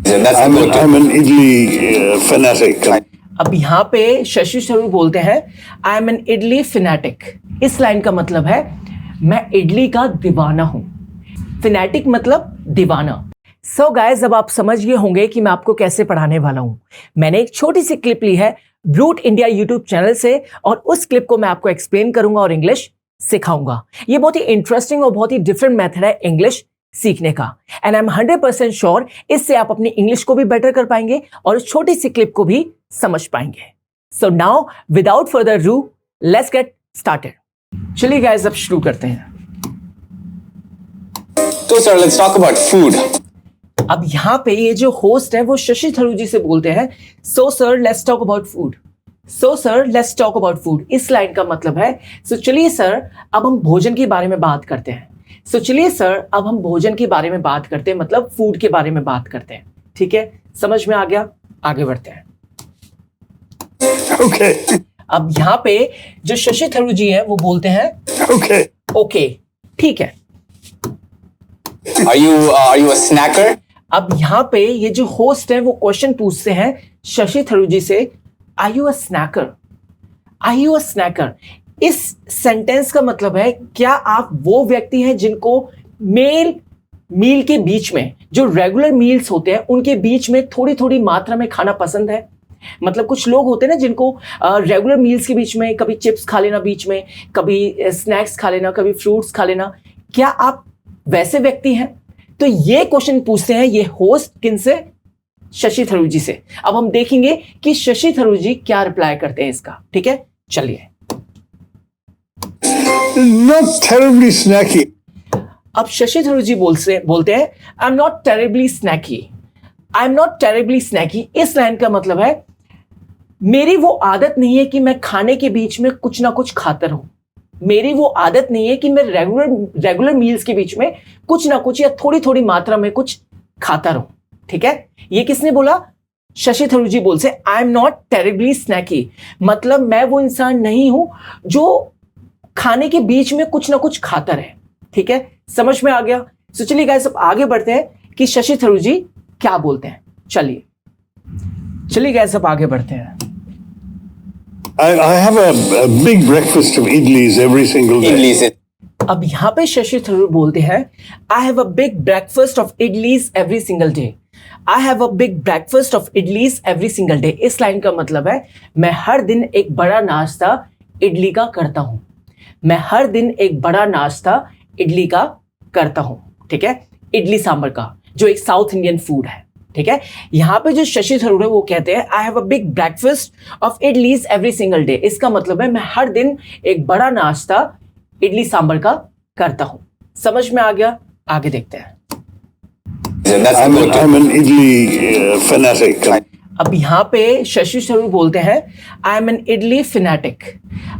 I'm an idli fanatic. अब यहाँ पे शशि थरूर बोलते हैं I am an idli fanatic. इस लाइन का मतलब है मैं इडली का दीवाना हूं। फिनेटिक मतलब दीवाना। सो गाइस, अब आप समझ गए होंगे कि मैं आपको कैसे पढ़ाने वाला हूं। मैंने एक छोटी सी क्लिप ली है ब्रूट इंडिया यूट्यूब चैनल से और उस क्लिप को मैं आपको एक्सप्लेन करूंगा और इंग्लिश सिखाऊंगा। ये बहुत ही इंटरेस्टिंग और बहुत ही डिफरेंट मेथड है इंग्लिश सीखने का एंड आई एम 100% श्योर इससे आप अपनी इंग्लिश को भी बेटर कर पाएंगे और उस छोटी सी क्लिप को भी समझ पाएंगे। So now without further do let's get started. चलिए गाइस, अब शुरू करते हैं। तो sir, let's talk about food. अब यहाँ पे ये जो होस्ट है वो शशि थरूर जी से बोलते हैं so sir let's talk about food. So sir let's talk about food. इस लाइन का मतलब है सो चलिए सर अब हम भोजन के बारे में बात करते हैं। सो चलिए सर अब हम भोजन के बारे में बात करते हैं, मतलब फूड के बारे में बात करते हैं। ठीक है, समझ में आ गया? आगे बढ़ते हैं। Okay. अब यहाँ पे जो शशि थरूर जी हैं वो बोलते हैं Okay. ओके, ठीक है। Are you a snacker? अब यहाँ पे ये जो होस्ट है वो क्वेश्चन पूछते हैं शशि थरूर जी से are you a snacker? Are you a snacker? इस सेंटेंस का मतलब है क्या आप वो व्यक्ति हैं जिनको मील के बीच में, जो रेगुलर मील्स होते हैं उनके बीच में थोड़ी थोड़ी मात्रा में खाना पसंद है? मतलब कुछ लोग होते हैं ना जिनको रेगुलर मील्स के बीच में कभी चिप्स खा लेना, बीच में कभी स्नैक्स खा लेना, कभी फ्रूट्स खा लेना। क्या आप वैसे व्यक्ति हैं? तो ये क्वेश्चन पूछते हैं ये होस्ट किनसे? शशि थरूर जी से। अब हम देखेंगे कि शशि थरूर जी क्या रिप्लाई करते हैं इसका। ठीक है, चलिए। Not terribly snacky. अब शशि थरूर जी बोलते हैं I am not terribly snarky. I am not terribly snarky. इस लाइन का मतलब है मेरी वो आदत नहीं है कि मैं खाने के बीच में कुछ ना कुछ खाता रहूं। मेरी वो आदत नहीं है कि मैं रेगुलर मील्स के बीच में कुछ ना कुछ या थोड़ी थोड़ी मात्रा में कुछ खाता रहूं। ठीक है, ये किसने बोला? शशि थरूर जी बोलते हैं आई एम नॉट टेरिबली स्नैकी, मतलब मैं वो इंसान नहीं हूं जो खाने के बीच में कुछ ना कुछ खाता रहे। ठीक है, समझ में आ गया? तो चलिए गाइस, अब आगे बढ़ते हैं कि शशि थरूर जी क्या बोलते हैं। चलिए गाइस, अब आगे बढ़ते हैं। I have a big breakfast of idlis every single day. Idli से अब यहां पे शशि थरूर बोलते हैं I have a big breakfast of idlis every single day. I have a big breakfast of idlis every single day. इस line का मतलब है मैं हर दिन एक बड़ा नाश्ता इडली का करता हूं। मैं हर दिन एक बड़ा नाश्ता इडली का करता हूं। ठीक है, इडली सांभर का, जो एक साउथ इंडियन फूड है। ठीक है, यहां पे जो शशि थरूर है वो कहते हैं I have a big breakfast of idlis every single day. इसका मतलब है मैं हर दिन एक बड़ा नाश्ता इडली सांभर का करता हूं। समझ में आ गया? आगे देखते हैं। I'm an idli fanatic. अब यहाँ पे शशि थरूर बोलते हैं I am an idli fanatic.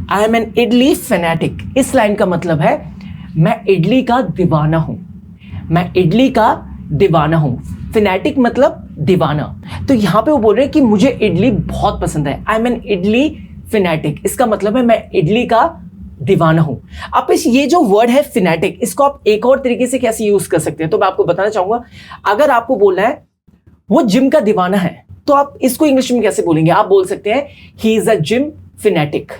I am an idli fanatic. इस लाइन का मतलब है मैं इडली का दीवाना हूं। मैं इडली का दीवाना हूं। फिनेटिक मतलब दीवाना। तो यहाँ पे वो बोल रहे हैं कि मुझे इडली बहुत पसंद है। I am an idli fanatic. इसका मतलब है मैं इडली का दीवाना हूं। अब इस ये जो वर्ड है फिनेटिक, इसको आप एक और तरीके से कैसे यूज कर सकते हैं तो मैं आपको बताना चाहूंगा। अगर आपको बोलना है वो जिम का दीवाना है तो आप इसको इंग्लिश में कैसे बोलेंगे? आप बोल सकते हैं he is a gym phenetic.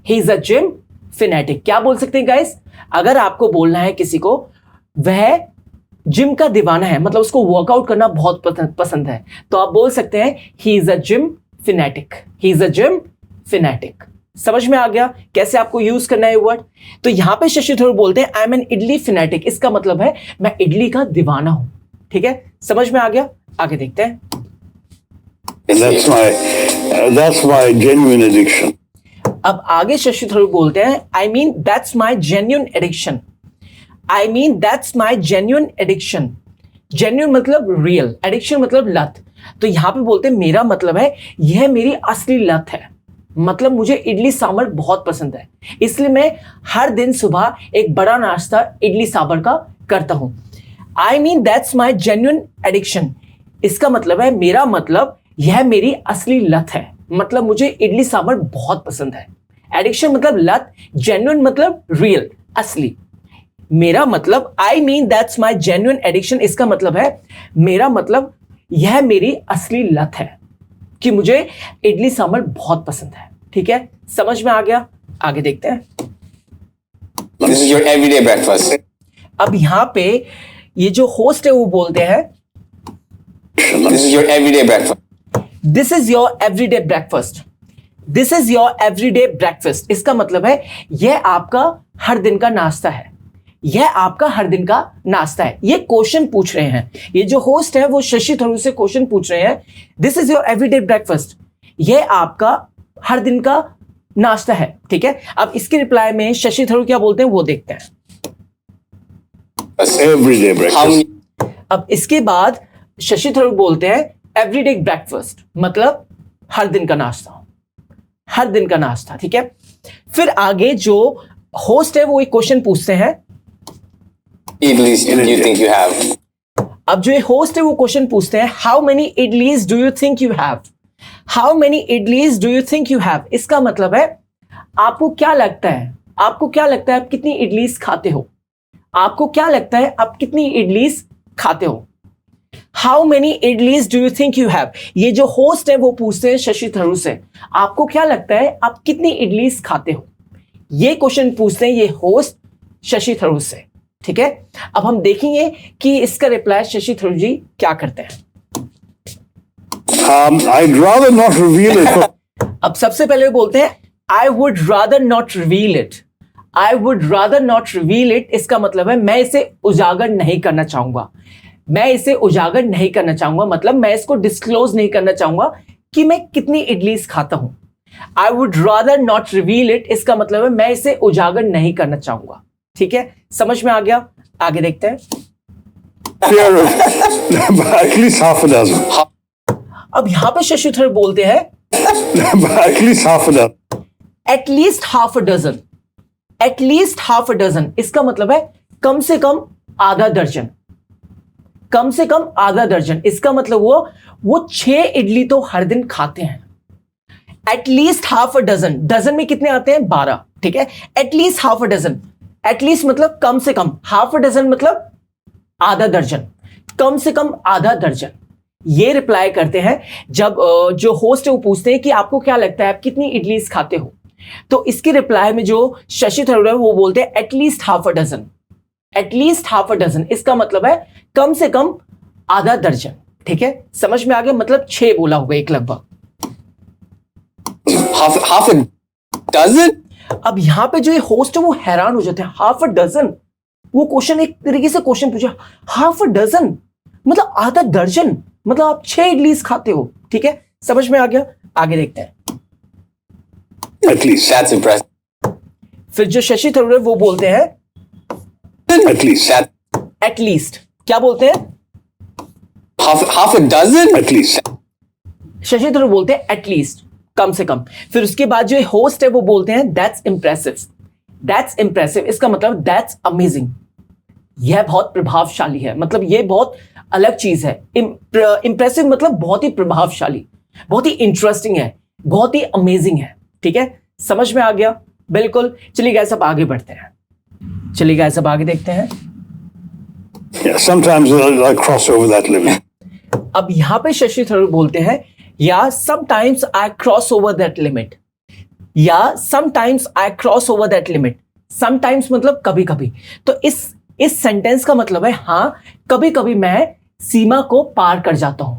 He is a gym phenetic. क्या बोल सकते हैं गाइस? अगर आपको बोलना है किसी को वह जिम का दीवाना है, मतलब उसको वर्कआउट करना बहुत पसंद है, तो आप बोल सकते हैं he is a gym phenetic. He is a gym phenetic. समझ में आ गया कैसे आपको यूज करना है वर्ड? तो यहां पे शशि थरूर बोलते हैं I am an idli fanatic. इसका मतलब है मैं इडली का दीवाना हूं। ठीक है, समझ में आ गया? आगे देखते हैं। That's my genuine addiction. अब आगे शशि थरूर बोलते हैं I mean that's my genuine addiction. I mean that's my genuine addiction. Genuine मतलब रियल, एडिक्शन मतलब लत। तो यहां पे बोलते हैं मेरा मतलब है यह मेरी असली लत है, मतलब मुझे इडली सांभर बहुत पसंद है, इसलिए मैं हर दिन सुबह एक बड़ा नाश्ता इडली सांभर का करता हूं। I mean that's my genuine addiction. इसका मतलब है मेरा मतलब यह मेरी असली लत है, मतलब मुझे इडली सांभर बहुत पसंद है। एडिक्शन मतलब लत, जेन्युइन मतलब रियल, असली। मेरा मतलब I mean that's my genuine addiction, इसका मतलब है मेरा मतलब यह मेरी असली लत है कि मुझे इडली सांभर बहुत पसंद है। ठीक है, समझ में आ गया? आगे देखते हैं। This is your everyday breakfast. अब यहाँ पे ये जो होस्ट है वो बोलते हैं This is your everyday breakfast. This is your everyday breakfast. This is your everyday breakfast इसका मतलब है यह आपका हर दिन का नाश्ता है। यह आपका हर दिन का नाश्ता है। ये क्वेश्चन पूछ रहे हैं, ये जो होस्ट है वो शशि थरूर से क्वेश्चन पूछ रहे हैं। This is your everyday breakfast, यह आपका हर दिन का नाश्ता है। ठीक है, अब इसके रिप्लाई में शशि थरूर क्या बोलते हैं वो देखते हैं। Everyday breakfast. अब इसके बाद शशि थरूर बोलते हैं एवरीडे ब्रेकफास्ट, मतलब हर दिन का नाश्ता, हर दिन का नाश्ता। ठीक है, फिर आगे जो होस्ट है वो एक क्वेश्चन पूछते हैं। Idlis do you think you have? अब जो होस्ट है वो क्वेश्चन पूछते हैं how many idlis do you think you have. How many idlis do you think you have इसका मतलब है आपको क्या लगता है, आपको क्या लगता है आप कितनी इडलीज खाते हो, आपको क्या लगता है आप कितनी इडलीज खाते हो। How many idlis do you think you have, ये जो होस्ट है वो पूछते हैं शशि थरूर से आपको क्या लगता है आप कितनी इडलीज खाते हो। ये क्वेश्चन पूछते हैं ये होस्ट शशि थरूर से। ठीक है, अब हम देखेंगे कि इसका रिप्लाई शशि थरूर जी क्या करते हैं। I'd rather not reveal it. अब सबसे पहले वो बोलते हैं I would rather not reveal it. I would rather not reveal it इसका मतलब है मैं इसे उजागर नहीं करना चाहूंगा। मैं इसे उजागर नहीं करना चाहूंगा मतलब मैं इसको डिस्क्लोज नहीं करना चाहूंगा कि मैं कितनी इडलीज खाता हूं। I would rather not reveal it इसका मतलब है मैं इसे उजागर नहीं करना चाहूंगा। ठीक है, समझ में आ गया? आगे देखते हैं। Fear of at least half a dozen. अब यहां पे शशि थरूर बोलते हैं At least half a dozen. At least half a dozen. At least half a dozen इसका मतलब है कम से कम आधा दर्जन। कम से कम आधा दर्जन इसका मतलब वो 6 इडली तो हर दिन खाते हैं। At least half a dozen, dozen में कितने आते हैं 12। ठीक है, at least half a dozen, at least मतलब कम से कम, हाफ अ डजन मतलब आधा दर्जन, कम से कम आधा दर्जन। ये रिप्लाई करते हैं जब जो होस्ट है वो पूछते हैं कि आपको क्या लगता है आप कितनी इडलीज खाते हो। तो इसके रिप्लाई में जो शशि थरूर है वो बोलते हैं at least half a dozen. At least half a dozen इसका मतलब है कम से कम आधा दर्जन। ठीक है, समझ में आ गया? मतलब 6 बोला होगा एक लगभग। Half a dozen? अब यहां पे जो ये होस्ट है वो हैरान हो जाते हैं। हाफ अ डजन, वो क्वेश्चन एक तरीके से क्वेश्चन पूछा, हाफ अ डजन मतलब आधा दर्जन, मतलब आप 6 इडलीज खाते हो। ठीक है, समझ में आ गया? आगे देखते हैं। At least. That's impressive. फिर जो शशि थरूर है वो बोलते हैं At least. एटलीस्ट। क्या बोलते हैं? Half a dozen? At least. Shashi Tharoor बोलते हैं एटलीस्ट, कम से कम। फिर उसके बाद जो होस्ट है वो बोलते हैं दैट्स इंप्रेसिव। दैट्स इंप्रेसिव इसका मतलब दैट्स अमेजिंग, यह बहुत प्रभावशाली है, मतलब यह बहुत अलग चीज है। इंप्रेसिव मतलब बहुत ही प्रभावशाली, बहुत ही इंटरेस्टिंग है, बहुत ही अमेजिंग है। ठीक है, समझ में आ गया? बिल्कुल। चलिए गाइस अब आगे बढ़ते हैं। चलिए गाइस अब आगे देखते हैं। Yeah, sometimes I cross over that limit. अब यहां पे शशि थरूर बोलते हैं या sometimes I cross over that limit, या sometimes I cross over that limit. Sometimes मतलब कभी कभी। तो इस सेंटेंस का मतलब है हाँ, कभी कभी मैं सीमा को पार कर जाता हूं।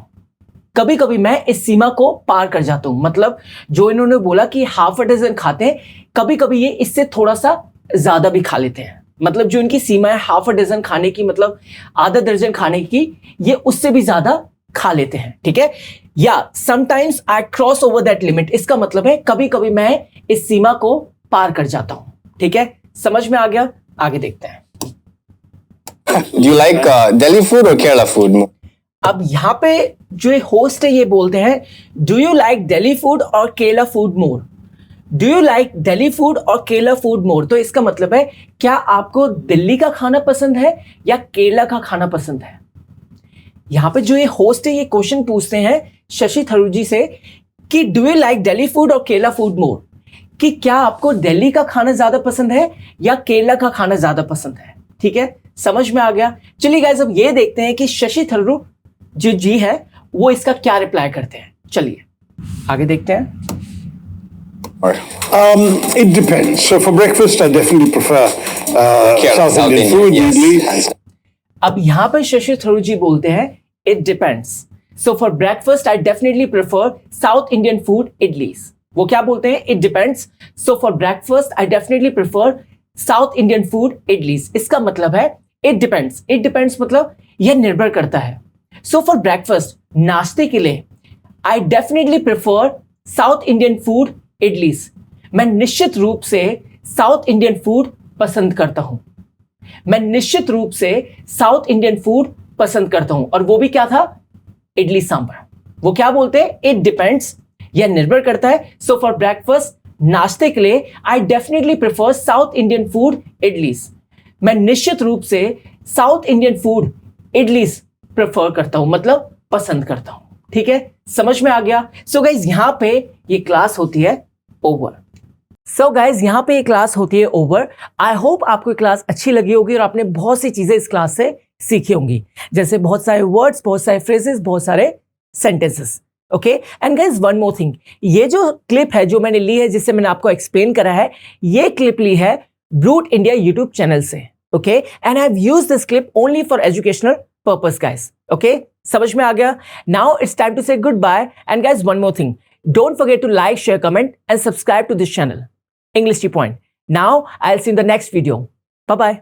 कभी कभी मैं इस सीमा को पार कर जाता हूं, मतलब जो इन्होंने बोला कि हाफ अ डजन खाते हैं, कभी कभी ये इससे थोड़ा सा ज्यादा भी खा लेते हैं। मतलब जो इनकी सीमा है हाफ अ डजन खाने की, मतलब आधा दर्जन खाने की, ये उससे भी ज्यादा खा लेते हैं। ठीक है, या sometimes I cross over that limit इसका मतलब है कभी कभी मैं इस सीमा को पार कर जाता हूं। ठीक है, समझ में आ गया? आगे देखते हैं। Do you like Delhi food or Kerala food more? अब यहां पे जो होस्ट है ये बोलते हैं do you like Delhi food or Kerala food more. Do you like Delhi food or Kerala food मोर, तो इसका मतलब है क्या आपको दिल्ली का खाना पसंद है या केरला का खाना पसंद है। यहां पे जो ये होस्ट है ये क्वेश्चन पूछते हैं शशि थरूर जी से कि do you like Delhi food or Kerala food मोर, कि क्या आपको दिल्ली का खाना ज्यादा पसंद है या केरला का खाना ज्यादा पसंद है। ठीक है, समझ में आ गया? चलिए गाइस अब ये देखते हैं कि शशि थरूर जो जी है वो इसका क्या रिप्लाई करते हैं। चलिए आगे देखते हैं। It depends. So for breakfast, I definitely prefer South Indian food, yes. idli. अब यहां पर शशि थरूर जी बोलते हैं it depends. So for breakfast I definitely prefer south Indian food, idlis. वो क्या बोलते हैं? It depends. So for breakfast I definitely prefer south Indian food, idlis. इसका मतलब है इट डिपेंड्स। इट डिपेंड्स मतलब यह निर्भर करता है। सो फॉर ब्रेकफास्ट, नाश्ते के लिए, I definitely prefer south Indian food, idlis. मैं निश्चित रूप से साउथ इंडियन फूड पसंद करता हूं। मैं निश्चित रूप से साउथ इंडियन फूड पसंद करता हूं। और वो भी क्या था? इडली सांभर। वो क्या बोलते हैं? इट डिपेंड्स, यह निर्भर करता है। सो फॉर ब्रेकफास्ट, नाश्ते के लिए, I definitely prefer south Indian food, idlis. मैं निश्चित रूप से south Indian food, idlis prefer करता हूं, मतलब पसंद करता हूं। ठीक है, समझ में आ गया? सो गाइज यहां पे ये क्लास होती है ओवर। सो गाइज यहां पे ये क्लास होती है ओवर। आई होप आपको ये क्लास अच्छी लगी होगी और आपने बहुत सी चीजें इस क्लास से सीखी होंगी, जैसे बहुत सारे वर्ड्स, बहुत सारे फ्रेजेस, बहुत सारे sentences. Okay, and guys one more thing, ये जो क्लिप है जो मैंने ली है, जिससे मैंने आपको एक्सप्लेन करा है, ये क्लिप ली है ब्रूट इंडिया यूट्यूब चैनल से। Okay, and I have used this clip only for educational purpose guys. Okay, समझ में आ गया? Now it's time to say goodbye. And guys one more thing, don't forget to like, share, comment and subscribe to this channel, English Tea Point. Now I'll see you in the next video. Bye bye.